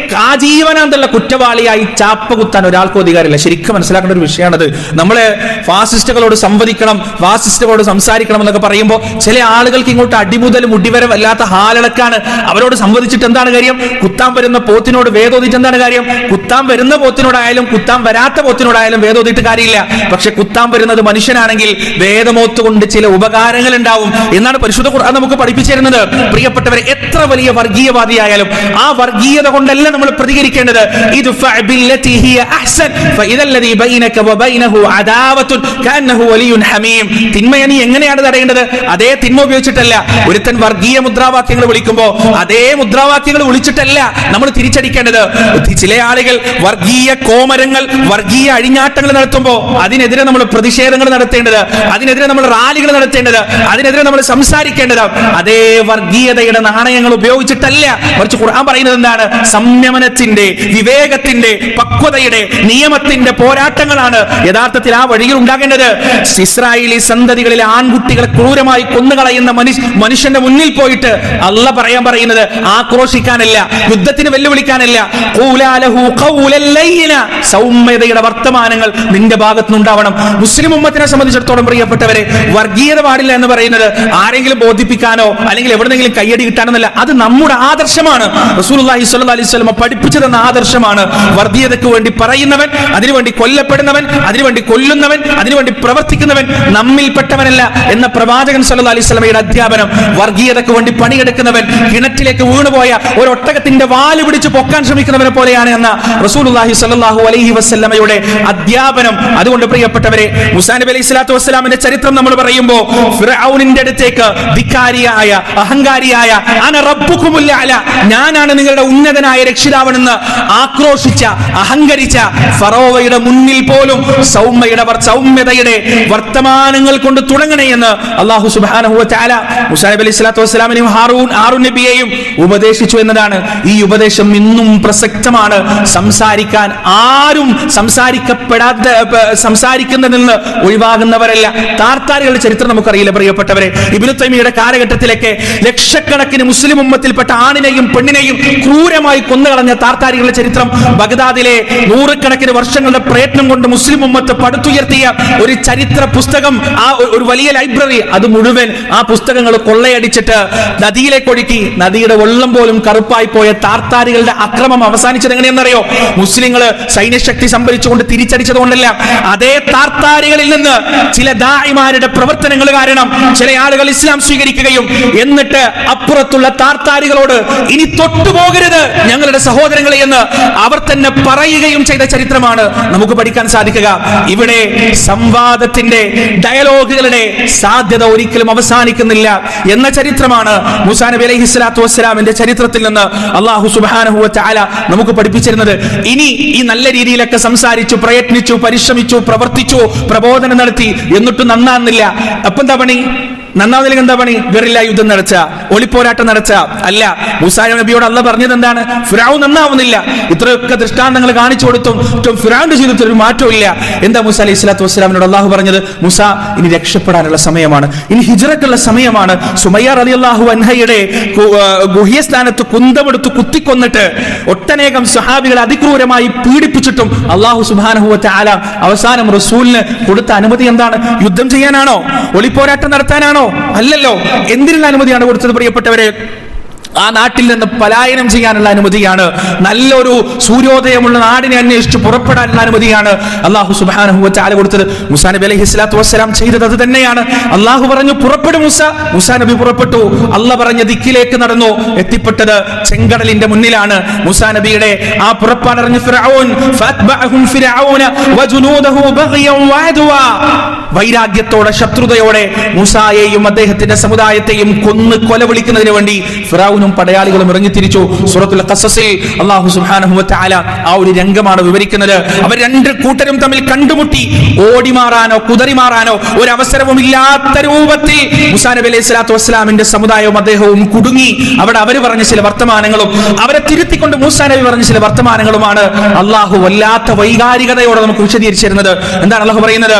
ആജീവനാന്തമുള്ള കുറ്റവാളിയായി ചാപ്പ കുത്താൻ ഒരാൾക്കും അധികാരമില്ല. ശരിക്കും മനസ്സിലാക്കേണ്ട ഒരു വിഷയമാണത്. നമ്മള് ഫാസിസ്റ്റുകളോട് സംവദിക്കണം, ഫാസിസ്റ്റുകളോട് സംസാരിക്കണം എന്നൊക്കെ പറയുമ്പോൾ ചില ആളുകൾക്ക് ഇങ്ങോട്ട് അടിമുതൽ മുടിവരെ വല്ലാത്ത ഹാലടക്കാണ്. അവരോട് സംവദിച്ചിട്ട് എന്താണ് കാര്യം? കുത്താൻ വരുന്ന പോത്തിനോട് വേദോദിട്ട് എന്താണ് കാര്യം? കുത്താൻ വരുന്ന പോത്തിനോടായാലും കുത്താൻ വരാത്ത പോത്തിനോടായാലും വേദോദിട്ട് കാര്യമില്ല. പക്ഷെ കുത്താൻ വരുന്നത് മനുഷ്യനാണെങ്കിൽ വേദമോത്ത് കൊണ്ട് ചില ഉപകാരങ്ങൾ ഉണ്ടാവും എന്നാണ് പരിശുദ്ധ ഖുർആൻ നമുക്ക് പഠിപ്പിച്ചു തരുന്നത്. പ്രിയപ്പെട്ടവരെ, എത്ര വലിയ വർഗീയവാദിയായാലും ആ വർഗീയത കൊണ്ടല്ല നമ്മൾ പ്രതികരിക്കേണ്ടത്. തിന്മയെ നീ എങ്ങനെയാണ് തടയേണ്ടത്? അതേ തിന്മ ഉപയോഗിച്ചിട്ടല്ല. ഒരുത്തൻ വർഗീയ മുദ്രാവാക്യങ്ങൾ വിളിക്കുമ്പോ അതേ മുദ്രാവാക്യങ്ങൾ വിളിച്ചിട്ടല്ല നമ്മൾ തിരിച്ചടിക്കേണ്ടത്. ചില ആളുകൾ വർഗീയ കോമരങ്ങൾ, വർഗീയ അഴിഞ്ഞാട്ടങ്ങൾ നടത്തുമ്പോൾ അതിനെതിരെ നമ്മൾ പ്രതിഷേധങ്ങൾ നടത്തേണ്ടത്, അതിനെതിരെ നമ്മൾ റാലികൾ നടത്തേണ്ടത്, അതിനെതിരെ നമ്മൾ സംസാരിക്കേണ്ടത് അതേ വർഗീയതയുടെ നാണയങ്ങൾ ഉപയോഗിച്ചിട്ടല്ല. മറിച്ച് ഖുർആൻ പറയുന്നത് എന്താണ്? സംയമനത്തിന്റെ, വിവേകത്തിന്റെ, പക്വതയുടെ, നിയമത്തിന്റെ പോരാട്ടങ്ങളാണ് യഥാർത്ഥത്തിൽ ആ വഴിയിൽ ഉണ്ടാകേണ്ടത്. ഇസ്രായേലി സന്തതികളിലെ ആൺകുട്ടികളെ ക്രൂരമായി കൊന്നുകളയുന്ന മനുഷ്യന്റെ മുന്നിൽ പോയിട്ട് അല്ല പറയുന്നത് ആക്രോശിക്കാനല്ല, യുദ്ധത്തിന് വെല്ലുവിളിക്കാനല്ല. സൗമ്യതയുടെ വർത്തമാനങ്ങൾ നിന്റെ ഭാഗത്തുനിന്നുണ്ടാവണം. മുസ്ലിം ഉമ്മത്തിനെ സംബന്ധിച്ചിടത്തോളം പ്രിയപ്പെട്ടവരെ, വർഗീയത പാടില്ല എന്ന് പറയുന്നത് ആരെങ്കിലും ബോധിപ്പിക്കാനോ അല്ലെങ്കിൽ എവിടെന്നെങ്കിലും കയ്യടി കിട്ടാനെന്നല്ല. അത് നമ്മുടെ ആദർശമാണ്. റസൂലുള്ളാഹി സ്വല്ലല്ലാഹി അലൈഹി വസല്ലം പഠിപ്പിച്ചു തന്ന ആദർശമാണ്. വർഗീയതയ്ക്ക് വേണ്ടി പറയുന്നവൻ, അതിനുവേണ്ടി കൊല്ലപ്പെടുന്നവൻ, അതിനുവേണ്ടി കൊല്ലുന്നവൻ, അതിനുവേണ്ടി പ്രവർത്തിക്കുന്നവൻ നമ്മിൽപ്പെട്ടവനല്ല എന്ന പ്രവാചകൻ സ്വല്ലല്ലാഹി അലൈഹി വസല്ലമയുടെ അധ്യാപനം. വർഗീയതയ്ക്ക് വേണ്ടി പണിയെടുക്കുന്നവൻ കിണറ്റിലേക്ക് വീണുപോയ ഒരു ഒട്ടകത്തിന്റെ വാല് പിടിച്ച് പൊക്കാൻ ശ്രമിക്കുന്നവനെ പോലെയാണ് എന്ന റസൂലുള്ളാഹി സ്വല്ലല്ലാഹു അലൈഹി വസല്ലമയുടെ അധ്യാപനം. അതുകൊണ്ട് പ്രിയപ്പെട്ടവരെ, മൂസാ നബി അലൈഹി സ്വലാത്തു വസ്സലാമിന്റെ ചരിത്രം നമ്മൾ പറയുമ്പോൾ ഫിർഔനിന്റെ അടുത്തേക്ക് ധിക്കാരിയായ, അഹങ്കാരിയായ, അന റബ്ബുകുമുൽ അഅല, ഞാനാണ് നിങ്ങളുടെ ഉന്നതനായ രക്ഷിതാവെന്ന് ആക്രോശിച്ച, അഹങ്കരിച്ച ഫറോവയുടെ മുന്നിൽ പോലും സൗമ്യതയുടെ വർത്തമാനങ്ങൾ കൊണ്ട് തുടങ്ങണേ എന്ന് അല്ലാഹു സുബ്ഹാനഹു വ തആല മൂസാ നബി അലൈഹി സ്വലാത്തു വസ്സലാമിനെയും ഹാറൂൻ നബിയെയും ഉപദേശിച്ചു എന്നതാണ്. ഈ ഉപദേശം ഇന്നും പ്രസക്തമാണ്. സംസാരിക്കാൻ ആരും സംസാരിക്കുന്നതിൽ നിന്ന് ഒഴിവാകുന്നവരല്ല. താർത്താരികളുടെ ചരിത്രം നമുക്കറിയില്ല പ്രിയപ്പെട്ടവരെ. ഇബ്നു തൈമിയുടെ കാലഘട്ടത്തിലേക്ക് ലക്ഷക്കണക്കിന് മുസ്ലിം ഉമ്മത്തിൽപ്പെട്ട ആണിനെയും പെണ്ണിനെയും ക്രൂരമായി കൊന്നുകളഞ്ഞ താർത്താരികളുടെ ചരിത്രം, ബഗ്ദാദിലെ നൂറുകണക്കിന് വർഷങ്ങളുടെ പ്രയത്നം കൊണ്ട് മുസ്ലിം മുസ്ലിം ഉമ്മത്ത് പടുത്തുയർത്തിയ ഒരു ചരിത്ര പുസ്തകം, ആ ഒരു വലിയ ലൈബ്രറി, അത് മുഴുവൻ ആ പുസ്തകങ്ങൾ കൊള്ളയടിച്ചിട്ട് നദിയിലേക്ക് ഒഴുക്കി. നദിയുടെ വെള്ളം പോലും കറുപ്പായി പോയ താർത്താരികളുടെ അക്രമം അവസാനിച്ചത് എങ്ങനെയെന്നറിയോ? മുസ്ലിങ്ങൾ സൈന്യശക്തി സംഭരിച്ചുകൊണ്ട് തിരിച്ചടിച്ചതുകൊണ്ടല്ല, അതേ താർത്താരികളിൽ നിന്ന് ചില ദാഇമാരുടെ പ്രവർത്തനങ്ങൾ കാരണം ചില ആളുകൾ ഇസ്ലാം സ്വീകരിക്കുകയും എന്നിട്ട് അപ്പുറത്തുള്ള താർത്താരികളോട് ഇനി തൊട്ടുപോകരുത് ഞങ്ങളുടെ സഹോദരങ്ങളെ എന്ന് അവർ തന്നെ പറയുകയും ചെയ്ത ചരിത്രമാണ് നമുക്ക് പഠിക്കാൻ സാധിക്കുക. ഇവിടെ സംവാദത്തിന്റെ, ഡയലോഗുകളുടെ സാധ്യത ഒരിക്കലും അവസാനിക്കുന്നില്ല എന്ന ചരിത്രമാണ് മൂസാ നബി അലൈഹി സ്വലാത്തു വസ്സലാമിന്റെ ചരിത്രത്തിൽ നിന്ന് അല്ലാഹു സുബ്ഹാനഹു വ തആല നമുക്ക് പഠിപ്പിച്ചിരുന്നത്. ഇനി ഈ നല്ല രീതിയിലൊക്കെ സംസാരിച്ചു, പ്രയത്നിച്ചു, പരിശ്രമിച്ചു, പ്രവർത്തിച്ചു, പ്രബോധനം നടത്തി, എന്നിട്ടും നന്നാകുന്നില്ല. അപ്പൊ എന്താ പണി? നന്നാവുന്നില്ലെങ്കിൽ എന്താ പണി? ഗറില്ല യുദ്ധം നടച്ച, ഒളിപ്പോരാട്ടം നടച്ച അല്ല. മൂസാ നബിയോട് അല്ലാഹ് പറഞ്ഞത് എന്താണ്? ഫിറഔൻ നന്നാവുന്നില്ല. ഇത്രയൊക്കെ ദൃഷ്ടാന്തങ്ങൾ കാണിച്ചു കൊടുത്തും ഫിറഔന്റെ ജീവിതത്തിൽ ഒരു മാറ്റവും ഇല്ല. എന്താ മൂസാ അലൈഹി സ്വലാത്തു വസ്സലാമിനോട് അല്ലാഹു പറഞ്ഞത്? മൂസാ, ഇനി രക്ഷപ്പെടാനുള്ള സമയമാണ്, ഇനി ഹിജ്റക്കുള്ള സമയമാണ്. സുമയ്യ റളിയല്ലാഹു അൻഹയുടെ ഗുഹ്യസ്ഥാനത്ത് കുന്തമെടുത്ത് കുത്തിക്കൊന്നിട്ട് ഒട്ടനേകം സ്വഹാബികളെ അതിക്രൂരമായി പീഡിപ്പിച്ചിട്ടും അല്ലാഹു സുബ്ഹാനഹു വ തആല അവസാനം റസൂലിന് കൊടുത്ത അനുമതി എന്താണ്? യുദ്ധം ചെയ്യാനാണോ? ഒളിപ്പോരാട്ടം നടത്താനാണോ? അല്ലല്ലോ. എന്തിനുള്ള അനുമതിയാണ് കൊടുത്തത് പ്രിയപ്പെട്ടവരെ? ആ നാട്ടിൽ നിന്ന് പലായനം ചെയ്യാനുള്ള അനുമതിയാണ്. നല്ലൊരു സൂര്യോദയമുള്ള നാടിനെ അന്വേഷിച്ച് പുറപ്പെടാനുള്ള അനുമതിയാണ് അല്ലാഹു സുബ്ഹാനഹു വ തആല കൊടുത്തത്. മൂസാ നബി അലൈഹി സ്വലാത്തു വസ്സലാം ചെയ്തത് അത് തന്നെയാണ്. അല്ലാഹു പറഞ്ഞു, പുറപ്പെടും മൂസ. മൂസാ നബി പുറപ്പെട്ടു. അല്ലാഹ് പറഞ്ഞ ദിക്കിലേക്ക് നടന്നു. എത്തിപ്പെട്ടത് ചെങ്കടലിന്റെ മുന്നിലാണ്. മൂസാ നബിയുടെ ആ പുറപ്പാടറിഞ്ഞ ഫിർഔൻ ഫഅത്ബഅഹും ഫിർഔന വജുനൂദഹു ബഗ്യൻ വഅദ്വാ, വൈരാഗ്യത്തോടെ, ശത്രുതയോടെ മൂസായെയും അദ്ദേഹത്തിന്റെ സമുദായത്തെയും കൊന്ന് കൊലവിളിക്കുന്നതിന് വേണ്ടി ഫിർഔനും പടയാളികളും ഇറങ്ങിത്തിരിച്ചു. സൂറത്തുൽ ഖസസിൽ അല്ലാഹു സുബ്ഹാനഹു വ തആല ആ ഒരു രംഗമാണ് വിവരിക്കുന്നത്. അവർ രണ്ട് കൂട്ടരും തമ്മിൽ കണ്ടുമുട്ടി. ഓടിമാറാനോ കുതറിമാറാനോ ഒരു അവസരവും ഇല്ലാത്ത രൂപത്തിൽ മൂസാ നബി അലൈഹി സ്വലാത്തു വസ്സലാമിന്റെ സമുദായവും അദ്ദേഹവും കുടുങ്ങി. അവിടെ അവർ പറഞ്ഞ ചില വർത്തമാനങ്ങളും അവരെ തിരുത്തിക്കൊണ്ട് മൂസാ നബി പറഞ്ഞ ചില വർത്തമാനങ്ങളുമാണ് അല്ലാഹു വല്ലാത്ത വൈകാരികതയോടെ നമുക്ക് വിശദീകരിച്ചിരുന്നത്. എന്താണ് അല്ലാഹു പറയുന്നത്?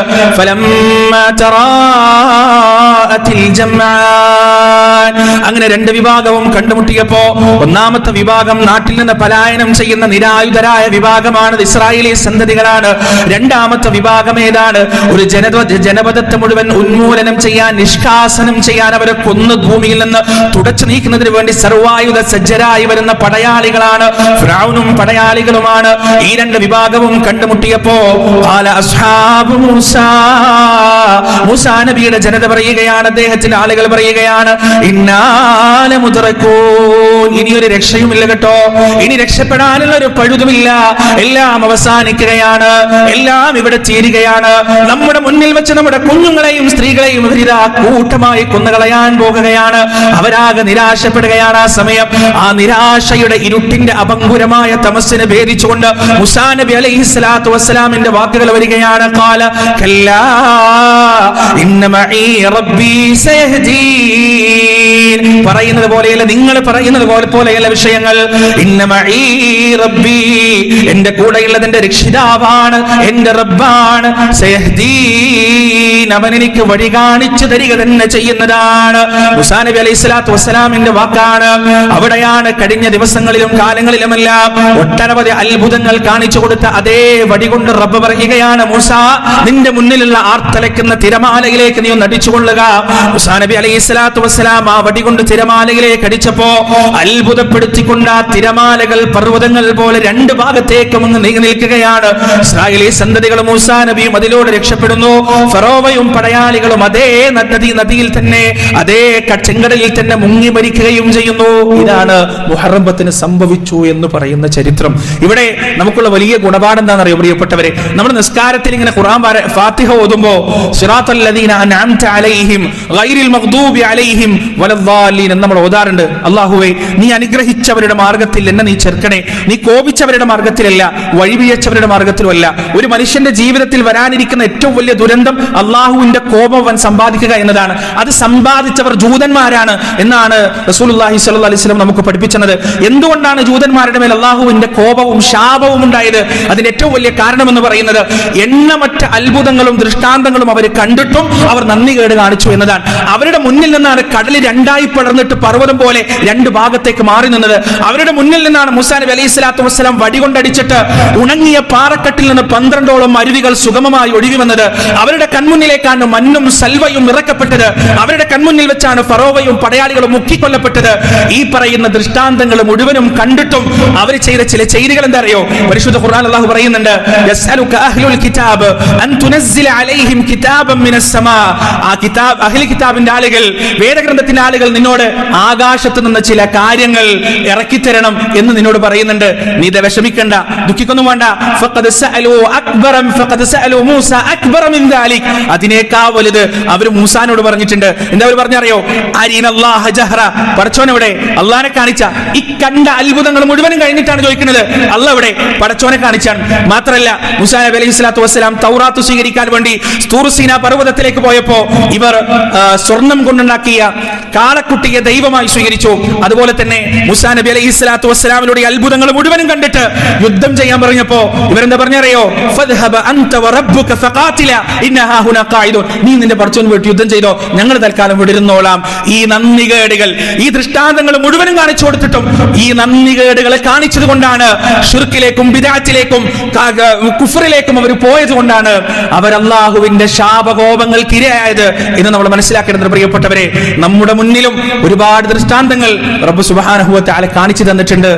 അങ്ങനെ രണ്ട് വിഭാഗവും കണ്ടുമുട്ടിയപ്പോ ഒന്നാമത്തെ വിഭാഗം നാട്ടിൽ നിന്ന് പലായനം ചെയ്യുന്ന നിരായുധരായ വിഭാഗമാണ്, ഇസ്രായേലി സന്തതികളാണ്. രണ്ടാമത്തെ വിഭാഗം ഏതാണ്? ഒരു ജനപദത്തെ മുഴുവൻ ഉന്മൂലനം ചെയ്യാൻ, നിഷ്കാസനം ചെയ്യാൻ, അവരെ കൊന്ന് ഭൂമിയിൽ നിന്ന് തുടച്ചു നീക്കുന്നതിന് വേണ്ടി സർവായുധ സജ്ജരായി വരുന്ന പടയാളികളാണ്. ഫിർഔനും പടയാളികളുമാണ്. ഈ രണ്ട് വിഭാഗവും കണ്ടുമുട്ടിയപ്പോ മൂസാ നബിയുടെ ജനത പറയുകയാണ്, അദ്ദേഹത്തിന്റെ ആളുകൾ പറയുകയാണ്, ഇനി ഒരു രക്ഷയുമില്ല കേട്ടോ, ഇനി രക്ഷപ്പെടാനുള്ള ഒരു പഴുതുമില്ല, എല്ലാം അവസാനിക്കുകയാണ്, എല്ലാം ഇവിടെ തീരുകയാണ്. നമ്മുടെ മുന്നിൽ വെച്ച് നമ്മുടെ കുഞ്ഞുങ്ങളെയും സ്ത്രീകളെയും ഇവരിതാ കൂട്ടമായി കൊന്നുകളയാൻ പോകുകയാണ്. അവരാകെ നിരാശപ്പെടുകയാണ്. ആ സമയം ആ നിരാശയുടെ ഇരുട്ടിന്റെ അപങ്കുരമായ തമസ്സിനെ ഭേദിച്ചുകൊണ്ട് മൂസാ നബി അലൈഹി സ്വലാത്തു വസ്സലാമിന്റെ വാക്കുകൾ വരികയാണ്. ഖാല കല്ലാ ഇന്ന മഈ റബ്ബി സയഹ്ദീൻ. പറയുന്നത് പോലെയല്ല, നിങ്ങൾ പറയുന്നത് പോലെയല്ല വിഷയങ്ങൾ. ഇന്ന മഈ റബ്ബി, എന്റെ കൂടെയുള്ളത് എന്റെ രക്ഷിതാവാണ്, എന്റെ റബ്ബാണ്. സയഹ്ദീൻ, അവൻ എനിക്ക് വഴി കാണിച്ചു തരിക തന്നെ ചെയ്യുന്നതാണ്. മൂസാ നബി അലൈഹി സ്വലാത്തു വസ്സലാമിന്റെ വാക്കാണ്. അവിടെയാണ് കഴിഞ്ഞ ദിവസങ്ങളിലും കാലങ്ങളിലുമെല്ലാം ഒട്ടനവധി അത്ഭുതങ്ങൾ കാണിച്ചു കൊടുത്ത അതേ വടി കൊണ്ട് റബ്ബ് പറയുകയാണ്, മൂസാ, നിന്റെ മുന്നിലുള്ള ആർത്തലയ്ക്കുന്ന തിരമാലയിലേക്ക് നീ ഒന്ന് അടിച്ചുകൊള്ളുക. മൂസാ നബി അലൈഹി സ്വലാത്തു വസ്സലാം ആ വടി കൊണ്ട് തിരമാലയിലേക്ക് അടിച്ചപ്പോ അത്ഭുതപ്പെടുത്തിക്കൊണ്ട് ആ തിരമാലകൾ പർവ്വതങ്ങൾ പോലെ രണ്ട് ഭാഗത്തേക്കും ഒന്ന് നീങ്ങി നിൽക്കുകയാണ്. ഇസ്രായേലി സന്തതികൾ മൂസാ നബിയും അതിലൂടെ രക്ഷപ്പെടുന്നു. ഫറോവയും പടയാളികളും അതേ നദിയിൽ തന്നെ, അതേ ചെങ്കടലിൽ തന്നെ മുങ്ങി മരിക്കുകയും ചെയ്യുന്നു. ഇതാണ് മുഹറം 10 സംഭവിച്ചു എന്ന് പറയുന്ന ചരിത്രം. ഇവിടെ നമുക്കുള്ള വലിയ ഗുണപാഠം എന്താണെന്നറിയോ പ്രിയപ്പെട്ടവരെ? നമ്മൾ നിസ്കാരത്തിൽ ഇങ്ങനെ ഖുർആൻ ഫാത്തിഹ ഓതുമ്പോ സിറാത്തൽ ലദീന അൻഅംത അലൈഹിം ഗൈറിൽ മഗ്ദൂബി അലൈഹിം വലദ്ദാലീൻ എന്ന് നമ്മൾ ഓതാറുണ്ട്. അല്ലാഹുവേ, നീ അനുഗ്രഹിച്ചവരുടെ മാർഗത്തിൽ എന്നെ നീ ചേർക്കണേ. നീ കോപിച്ചവരുടെ മാർഗത്തിലല്ല, വഴിപിഴച്ചവരുടെ മാർഗത്തിലുമല്ല. ഒരു മനുഷ്യന്റെ ജീവിതത്തിൽ വരാനിരിക്കുന്ന ഏറ്റവും വലിയ ദുരന്തം അള്ളാഹുവിന്റെ കോപം അവൻ സമ്പാദിക്കുക എന്നതാണ്. അത് സമ്പാദിച്ചവർ ജൂതന്മാരാണ് എന്നാണ് റസൂലുള്ളാഹി സ്വല്ലല്ലാഹി അലൈഹി വസല്ലം നമുക്ക് പഠിപ്പിച്ചത്. എന്തുകൊണ്ടാണ് ജൂതന്മാരുടെ മേൽ അള്ളാഹുവിന്റെ കോപവും ശാപവും ഉണ്ടായത്? അതിന്റെ ഏറ്റവും വലിയ കാരണം എന്ന് പറയുന്നത് എണ്ണമറ്റ അത്ഭുതങ്ങളും ദൃഷ്ടാന്തങ്ങളും ദൃഷ്ടാന്തങ്ങളും അവർ കണ്ടിട്ടും അവർ നന്ദികേട് കാണിച്ചു എന്നതാണ്. അവരുടെ മുന്നിൽ നിന്നാണ് കടൽ രണ്ടായി പടർന്നിട്ട് പർവ്വതം പോലെ രണ്ട് ഭാഗത്തേക്ക് മാറി നിന്നത്. അവരുടെ മുന്നിൽ നിന്നാണ് മൂസാ നബി അലൈഹി സ്വലാത്തു വസ്സലാം വടികൊണ്ടടിച്ചിട്ട് ഉണങ്ങിയ പാറക്കെട്ടിൽ നിന്ന് 12ഓളം അരുവികൾ സുഗമമായി ഒഴുകി വന്നത്. അവരുടെ കൺമുന്നിലേക്കാണ് മണ്ണും സൽവയും ഇറക്കപ്പെട്ടത്. അവരുടെ കൺമുന്നിൽ വെച്ചാണ് ഫറോവയും പടയാളികളും മുക്കിക്കൊല്ലപ്പെട്ടത്. ഈ പറയുന്ന ദൃഷ്ടാന്തങ്ങൾ മുഴുവനും കണ്ടിട്ടും അവർ ചെയ്ത ചില ചെയ്തികൾ എന്താ അറിയോ? പരിശുദ്ധ ഖുർആൻ അല്ലാഹു പറയുന്നുണ്ട്, യസ്അലുക അഹ്ലുൽ കിതാബ് അൻ തുനസ്സില അലൈഹിം കിതാബൻ മിനസ് സമാ. ആ കിതാബ് അഹ്ലി കിതാബിന്റെ ആളുകൾ, വേദഗ്രന്ഥത്തിന്റെ ആളുകൾ നിന്നോട് ആകാശത്ത് നിന്ന് ചില കാര്യങ്ങൾ ഇറക്കി തരണം എന്ന് നിന്നോട് പറയുന്നുണ്ട്. നീ വിഷമിക്കണ്ട, ദുഃഖിക്കൊന്നും വേണ്ട. ഫഖദ് സഅലു മൂസ അക്ബറ മിൻ ദാലിക്. അതിനേക്കാൾ വലുത് അവർ മൂസാനോട് പറഞ്ഞിട്ടുണ്ട്. എന്താ അവർ പറഞ്ഞറിയോ? അരീനല്ലാഹ ജഹ്റ. പടച്ചോനെവിടെ? അള്ളാനെ കാണിച്ച. ഈ കണ്ട അത്ഭുതങ്ങൾ മുഴുവനും കഴിഞ്ഞിട്ടാണ് ചോദിക്കുന്നത്, അള്ളാഹ് എവിടെ? പടച്ചോനെ കാണിച്ചാണ്. മാത്രമല്ല, മൂസാ നബി അലൈഹി സ്വലാത്തു വസ്സലാം തൗറാത്ത് സ്വീകരിക്കാൻ വേണ്ടി തൂർ സീനാ പർവ്വതത്തിലേക്ക് പോയപ്പോ ഇവർ സ്വർണം കൊണ്ടുണ്ടാക്കിയ കാളക്കുട്ടിയെ ദൈവമായി സ്വീകരിച്ചു. അതുപോലെ തന്നെ മൂസാ നബി അലൈഹി സ്വലാത്തു വസ്സലാമിലൂടെ അത്ഭുതങ്ങൾ മുഴുവനും കണ്ടിട്ട് യുദ്ധം ചെയ്യാൻ പറഞ്ഞപ്പോ ഇവരെന്താ പറഞ്ഞറിയോ? ഫദ്ഹബ അൻത വറബ്ബുക ഫഖാതില ഇന്നഹാ ഹുനാ ഖായിദൂൻ. നീ നിന്റെ പടച്ചോൻ വീട്ടിൽ യുദ്ധം ചെയ്തോ, ഞങ്ങൾ തൽക്കാലം വിടിരുന്നോളാം. ഈ നന്ദികേടുകൾ, ഈ ദൃഷ്ടാന്തങ്ങൾ മുഴുവനും കാണിച്ചു കൊടുത്തിട്ടും ഈ നന്ദികേടുകളെ കാണിച്ചത് കൊണ്ടാണ് ശിർക്കിലേക്കും ബിദ്അത്തിലേക്കും കുഫറിലേക്കും അവർ പോയത് കൊണ്ടാണ് അവർ അല്ലാഹുവിന്റെ ശാപകോപങ്ങൾക്ക് ഇരയായത് എന്ന് നമ്മൾ മനസ്സിലാക്കേണ്ടത്. പ്രിയപ്പെട്ടവരെ, നമ്മുടെ മുന്നിലും ഒരുപാട് ദൃഷ്ടാന്തങ്ങൾ റബ്ബ് സുബ്ഹാനഹു വ തആല കാണിച്ചു തന്നിട്ടുണ്ട്.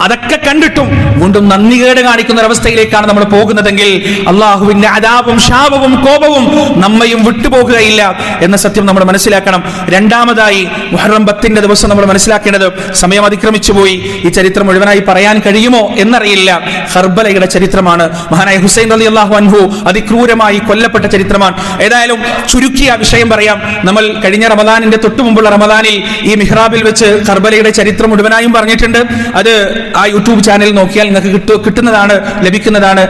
അതൊക്കെ കണ്ടിട്ടും വീണ്ടും നന്ദികേട് കാണിക്കുന്ന ഒരവസ്ഥയിലേക്കാണ് നമ്മൾ പോകുന്നതെങ്കിൽ അല്ലാഹുവിന്റെ അദാബും ശാപവും കോപവും നമ്മയും വിട്ടുപോകുകയില്ല എന്ന സത്യം നമ്മൾ മനസ്സിലാക്കണം. രണ്ടാമതായി മുഹറം 10 ദിവസം നമ്മൾ മനസ്സിലാക്കേണ്ടത്, സമയം അതിക്രമിച്ചു പോയി, ഈ ചരിത്രം മുഴുവനായി പറയാൻ കഴിയുമോ എന്നറിയില്ല, കർബലയുടെ ചരിത്രമാണ്. മഹാനായ ഹുസൈൻ റളിയല്ലാഹു അൻഹു അതിക്രൂരമായി കൊല്ലപ്പെട്ട ചരിത്രമാണ്. ഏതായാലും ചുരുക്കിയ വിഷയം പറയാം. നമ്മൾ കഴിഞ്ഞ റമദാനിന്റെ തൊട്ടു മുമ്പുള്ള റമദാനിൽ ഈ മിഹ്റാബിൽ വെച്ച് കർബലയുടെ ചരിത്രം മുഴുവനായും പറഞ്ഞിട്ടുണ്ട്. അത് ആ യൂട്യൂബ് ചാനൽ നോക്കിയാൽ നിങ്ങൾക്ക് കിട്ടുന്നതാണ്, ലഭിക്കുന്നതാണ്.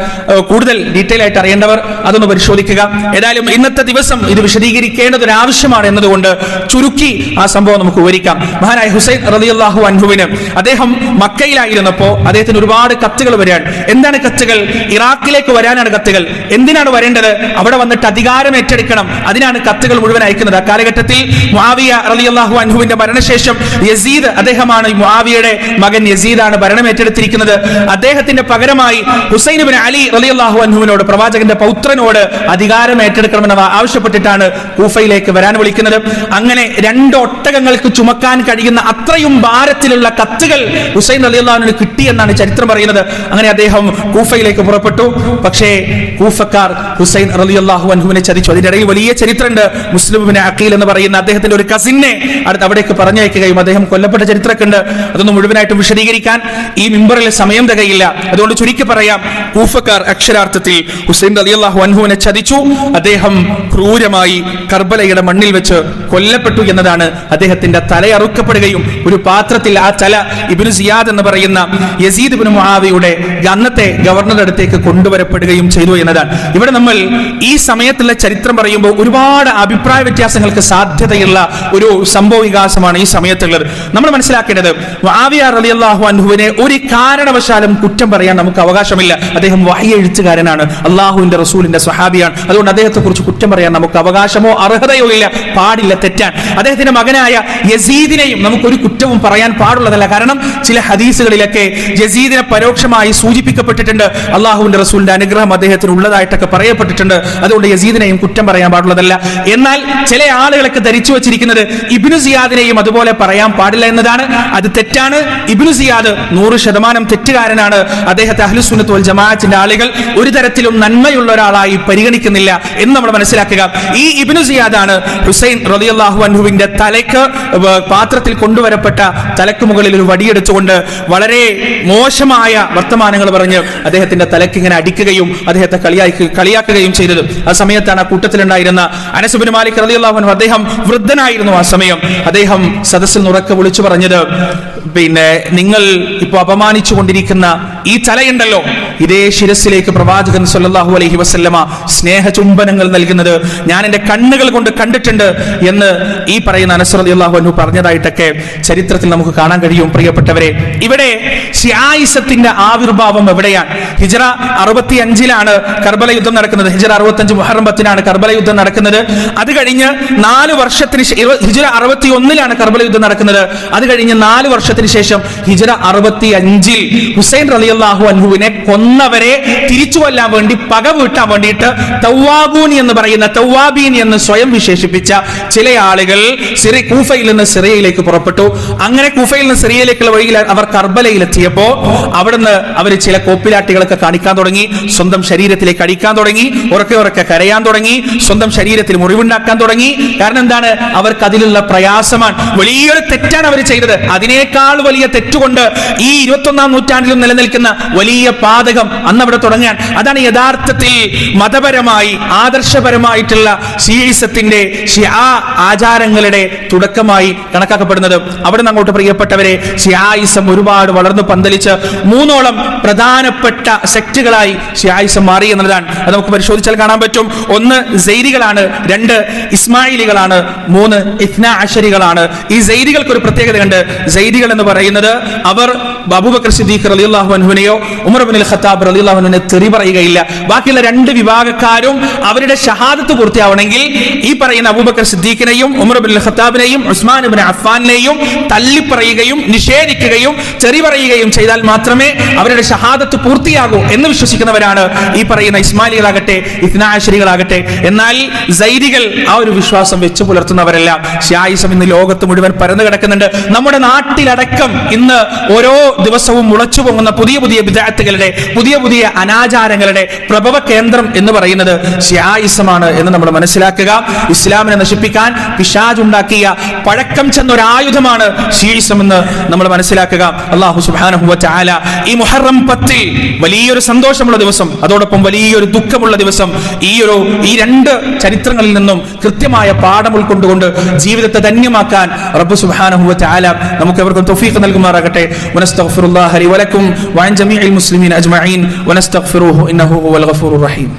കൂടുതൽ ഡീറ്റെയിൽ ആയിട്ട് അറിയേണ്ടവർ അതൊന്ന് പരിശോധിക്കുക. ഏതായാലും ഇന്നത്തെ ദിവസം ഇത് വിശദീകരിക്കേണ്ടത് ഒരു ആവശ്യമാണ് എന്നതുകൊണ്ട് ചുരുക്കി ആ സംഭവം നമുക്ക് വിവരിക്കാം. മഹാനായ ഹുസൈൻ റളിയല്ലാഹു അൻഹുവിന്, അദ്ദേഹം മക്കയിലായിരുന്നപ്പോൾ അദ്ദേഹത്തിന് ഒരുപാട് കത്തുകൾ വരാൻ. എന്താണ് കത്തുകൾ? ഇറാഖിലേക്ക് വരാനാണ് കത്തുകൾ. എന്തിനാണ് വരേണ്ടത്? അവിടെ വന്നിട്ട് അധികാരം ഏറ്റെടുക്കണം. അതിനാണ് കത്തുകൾ മുഴുവൻ അയക്കുന്നത്. അക്കാലഘട്ടത്തിൽ മുആവിയ റളിയല്ലാഹു അൻഹുവിന്റെ മരണശേഷം യസീദ്, അദ്ദേഹമാണ് മുആവിയയുടെ മകൻ യസീദാണ് ഭരണം ഏറ്റെടുത്തിരിക്കുന്നത്. അദ്ദേഹത്തിന്റെ പകരമായി ഹുസൈൻ ഇബ്നു അലി റളിയല്ലാഹു അൻഹുവിനോട്, പ്രവാചകന്റെ പൗത്രനോട് അധികാരം ഏറ്റെടുക്കണമെന്ന് ആവശ്യപ്പെട്ടിട്ടാണ് കൂഫയിലേക്ക് വരാൻ വിളിക്കുന്നത്. അങ്ങനെ 2 ഒട്ടകങ്ങൾക്ക് ചുമക്കാൻ കഴിയുന്ന അത്രയും ഭാരത്തിലുള്ള കത്തുകൾ ഹുസൈൻ റളിയല്ലാഹു അൻഹുവിന് കിട്ടിയെന്നാണ് ചരിത്രം പറയുന്നത്. അങ്ങനെ അദ്ദേഹം കൂഫയിലേക്ക് പുറപ്പെട്ടു. പക്ഷേ കൂഫക്കാർ ഹുസൈൻ റളിയല്ലാഹു അൻഹുവിനെ ചതിച്ചു. അതിന്റെ ഇടയിൽ വലിയ ചരിത്രമുണ്ട്. മുസ്ലിം ഇബ്നു അഖീൽ എന്ന് പറയുന്ന അദ്ദേഹത്തിന്റെ ഒരു കസിനെ അവിടേക്ക് പറഞ്ഞയക്കുകയും അദ്ദേഹം കൊല്ലപ്പെട്ട ചരിത്രമൊക്കെ ഉണ്ട്. അതൊന്നും മുഴുവനായിട്ടും വിശദീകരിക്കാൻ ഈ മിമ്പറിൽ സമയം തികയില്ല. അതുകൊണ്ട് ചുരുക്കി പറയാം, കൂഫക്കാർ അക്ഷരാർത്ഥത്തിൽ ഹുസൈൻ റളിയല്ലാഹു അൻഹുവിനെ ചതിച്ചു. അദ്ദേഹം ക്രൂരമായി കർബലയുടെ മണ്ണിൽ വെച്ച് കൊല്ലപ്പെട്ടു എന്നതാണ്. അദ്ദേഹത്തിന്റെ തല അറുക്കപ്പെടുകയും ഒരു പാത്രത്തിൽ ആ തല ഇബ്നു സിയാദ് എന്ന് പറയുന്ന യസീദ് ഇബ്നു മുആവിയയുടെ അന്നത്തെ ഗവർണറുടെ അടുത്തേക്ക് കൊണ്ടുവരപ്പെടുകയും ചെയ്തു എന്നതാണ്. ഇവിടെ നമ്മൾ ഈ സമയത്തുള്ള ചരിത്രം പറയുമ്പോൾ ഒരുപാട് അഭിപ്രായ വ്യത്യാസങ്ങൾക്ക് സാധ്യതയുള്ള ഒരു സംഭവ വികാസമാണ് ഈ സമയത്തുള്ളത്. നമ്മൾ മനസ്സിലാക്കേണ്ടത്, മുആവിയ റളിയല്ലാഹു അൻഹുവിനെ ഒരു കാരണവശാലും കുറ്റം പറയാൻ നമുക്ക് അവകാശമില്ല. അദ്ദേഹം വഹി എഴുത്തുകാരനാണ്, അള്ളാഹുവിന്റെ റസൂലിന്റെ സ്വഹാബിയാണ്. അതുകൊണ്ട് അദ്ദേഹത്തെ കുറിച്ച് കുറ്റം പറയാൻ നമുക്ക് അവകാശമോ അർഹതയോ ഇല്ല, പാടില്ല, തെറ്റാൻ. അദ്ദേഹത്തിന്റെ മകനായ യസീദിനെയും നമുക്കൊരു കുറ്റവും പറയാൻ പാടുള്ളതല്ല. കാരണം ചില ഹദീസുകളിലൊക്കെ യസീദിനെ പരോക്ഷമായി സൂചിപ്പിക്കപ്പെട്ടിട്ടുണ്ട്. അള്ളാഹുവിന്റെ റസൂലിന്റെ അനുഗ്രഹം അദ്ദേഹത്തിന് ഉള്ളതായിട്ടൊക്കെ പറയപ്പെട്ടിട്ടുണ്ട്. അതുകൊണ്ട് യസീദിനെയും കുറ്റം പറയാൻ പാടുള്ളതല്ല. എന്നാൽ ചില ആളുകളൊക്കെ ധരിച്ചു വച്ചിരിക്കുന്നത് ഇബ്നു സിയാദിനെയും അതുപോലെ പറയാൻ പാടില്ല എന്നതാണ്. അത് തെറ്റാണ്. ഇബ്നു സിയാദ് 100% തെറ്റുകാരനാണ്. അദ്ദേഹത്തെ അഹ്ലുസ് സുന്നത്ത് വൽ ജമാഅത്തിന്റെ ആളുകൾ ഒരു തരത്തിലും നന്മയുള്ള ഒരാളായി പരിഗണിക്കുന്നില്ല എന്ന് നമ്മൾ മനസ്സിലാക്കുക. ഈ ഇബ്നു സിയാദാണ് ഹുസൈൻ റളിയല്ലാഹു അൻഹുവിന്റെ തലയ്ക്ക് പാത്രത്തിൽ കൊണ്ടുവരപ്പെട്ട തലക്ക് മുകളിൽ ഒരു വടിയെടുത്തുകൊണ്ട് വളരെ മോശമായ വർത്തമാനങ്ങൾ പറഞ്ഞ് അദ്ദേഹത്തിന്റെ തലയ്ക്ക് ഇങ്ങനെ അടിക്കുകയും അദ്ദേഹത്തെ കളിയാക്കുകയും ചെയ്തത്. ആ സമയത്താണ് ആ കൂട്ടത്തിലുണ്ടായിരുന്ന അനസ് ഇബ്നു മാലിക് റളിയല്ലാഹു അൻഹു, അദ്ദേഹം വൃദ്ധനായിരുന്നു ആ സമയം. അദ്ദേഹം സദസ്സിൽ ഉറക്കെ വിളിച്ചു പറഞ്ഞത്, നിങ്ങൾ ഇപ്പോൾ അപമാനിച്ചു കൊണ്ടിരിക്കുന്ന ഈ തലയുണ്ടല്ലോ, ഇതേ ശിരസിലേക്ക് പ്രവാചകൻ സല്ലല്ലാഹു അലൈഹി വസല്ലമ സ്നേഹ ചുംബനങ്ങൾ നൽകുന്നത് ഞാൻ എൻ്റെ കണ്ണുകൾ കൊണ്ട് കണ്ടിട്ടുണ്ട് എന്ന് ഈ പറയുന്ന അനസ് റളിയല്ലാഹു അൻഹു പറഞ്ഞതായിട്ടൊക്കെ ചരിത്രത്തിൽ നമുക്ക് കാണാൻ കഴിയും. പ്രിയപ്പെട്ടവരെ, ഇവിടെ ശിആയിസത്തിന്റെ ആവിർഭാവം എവിടെയാണ്? ഹിജ്റ 65-ലാണ് കർബല യുദ്ധം നടക്കുന്നത്. ഹിജ്റ 65 മുഹറം 10-നാണ് കർബല യുദ്ധം നടക്കുന്നത്. അത് കഴിഞ്ഞ് 4 വർഷത്തിന് ഹിജ്റ 61-ലാണ് കർബല യുദ്ധം നടക്കുന്നത്. അത് കഴിഞ്ഞ് 4 വർഷത്തിന് ശേഷം ഹിജ്റ 65-ൽ ഹുസൈൻ റളിയല്ലാഹു അൻഹുവിനെ കൊന്നവരെ തിരിച്ചു കൊല്ലാൻ വേണ്ടി, പക വീട്ടാൻ വേണ്ടിയിട്ട് തൗവാബൂൻ എന്ന് പറയുന്ന, തൗവാബീൻ എന്ന് സ്വയം വിശേഷിപ്പിച്ച ചില ആളുകൾ കൂഫയിൽ നിന്ന് സിറിയയിലേക്ക് പുറപ്പെട്ടു. അങ്ങനെ കൂഫയിൽ നിന്ന് സിറിയയിലേക്കുള്ള വഴിയിൽ അവർ കർബലയിലെത്തിയപ്പോ അവിടുന്ന് അവർ ചില കോപ്പിലാട്ടികളൊക്കെ കാണിക്കാൻ തുടങ്ങി, സ്വന്തം ശരീരത്തിലേക്ക് അടിക്കാൻ തുടങ്ങി, ഉറക്കെ കരയാൻ തുടങ്ങി, സ്വന്തം ശരീരത്തിൽ മുറിവുണ്ടാക്കാൻ തുടങ്ങി. കാരണം എന്താണ്? അവർക്ക് അതിലുള്ള പ്രയാസമാണ്. വലിയൊരു തെറ്റാണ് അവർ ചെയ്തത്. അതിനേക്കാൾ വലിയ തെറ്റുകൊണ്ട് ഈ 21-ാം നൂറ്റാണ്ടിലും നിലനിൽക്കുന്ന വലിയ പാതകം അന്ന് അവിടെ തുടങ്ങാൻ. അതാണ് യഥാർത്ഥത്തിൽ മതപരമായി ആദർശപരമായിട്ടുള്ള ശിഈസത്തിന്റെ ആചാരങ്ങളുടെ തുടക്കമായി കണക്കാക്കപ്പെടുന്നത്. അവിടെ നിന്ന് അങ്ങോട്ട് പ്രിയപ്പെട്ടവരെ, ശിആയിസം ഒരുപാട് വളർന്നു പന്തലിച്ച് 3ഓളം പ്രധാനപ്പെട്ട സെക്റ്റുകളായി ശിആയിസം മാറി എന്നുള്ളതാണ്. അത് നമുക്ക് പരിശോധിച്ചാൽ കാണാൻ പറ്റും. 1 സൈദികളാണ്, 2 ഇസ്മായിലികളാണ്, 3 ഇത്നാ അശരികളാണ്. ഈ സൈദികൾക്ക് ഒരു പ്രത്യേകതയുണ്ട്. സൈദികൾ എന്ന് പറയുന്നത് അവർ അബൂബക്കർ സിദ്ദീഖ് റളിയല്ലാഹു അൻഹുവിനെയോ ഉമർ ഇബ്നുൽ ഖത്താബ് റളിയല്ലാഹു അൻഹുവിനെ തെറി പറയുകയില്ല. ബാക്കിയുള്ള 2 വിഭാഗക്കാരും അവരുടെ ഷഹാദത്ത് പൂർത്തിയാവണമെങ്കിൽ ഈ പറയുന്ന അബൂബക്കർ സിദ്ദീഖിനെയും ഉമർ ഇബ്നുൽ ഖത്താബിനെയും ഉസ്മാൻ ഇബ്നു അഫ്ഫാനെയും തള്ളിപ്പറയുകയും നിഷേധിക്കുകയും തെറി പറയുകയും ചെയ്താൽ മാത്രമേ അവരുടെ ഷഹാദത്ത് പൂർത്തിയാകൂ എന്ന് വിശ്വസിക്കുന്നവരാണ് ഈ പറയുന്ന ഇസ്മായിലികളാകട്ടെ ഇത്നാ അശരികളാകട്ടെ. എന്നാൽ സൈദികൾ ആ ഒരു വിശ്വാസം വെച്ചു പുലർത്തുന്നവരല്ല. ശിആയിസം ഇന്ന് ലോകത്ത് മുഴുവൻ പരന്നു കിടക്കുന്നുണ്ട്. നമ്മുടെ നാട്ടിലടക്കം ഇന്ന് ഓരോ ദിവസവും മുളച്ചു പൊങ്ങുന്ന പുതിയ പുതിയ ബിദ്അത്തുകളുടെ, പുതിയ പുതിയ അനാചാരങ്ങളുടെ പ്രഭവ കേന്ദ്രം എന്ന് പറയുന്നത് ശിആയിസമാണ് എന്ന് നമ്മൾ മനസ്സിലാക്കുക. ഇസ്ലാമിനെ നശിപ്പിക്കാൻ പിശാച് ഉണ്ടാക്കിയ പഴക്കം ചെന്നൊരായുധമാണ് ശിഈസം എന്ന് നമ്മൾ മനസ്സിലാക്കുക. അല്ലാഹു സുബ്ഹാനഹു വ തആല ഈ മുഹറം 10 വലിയൊരു സന്തോഷമുള്ള ദിവസം, അതോടൊപ്പം വലിയൊരു ദുഃഖമുള്ള ദിവസം, ഈ 2 ചരിത്രങ്ങളിൽ നിന്നും കൃത്യമായ പാഠം ഉൾക്കൊണ്ടുകൊണ്ട് ജീവിതത്തെ ധന്യമാക്കാൻ റബ്ബ് സുബ്ഹാനഹു വ തആല നമുക്ക് എവർക്കും തൗഫീഖ് നൽകുമാറാകട്ടെ. വനസ്തഗ്ഫിറുല്ലാഹ ലി വലക്കും വഅൻ ജമീഇൽ മുസ്ലിമീന അജ്മഈൻ വനസ്തഗ്ഫിറുഹു ഇന്നഹു ഹുവൽ ഗഫൂറുർ റഹീം.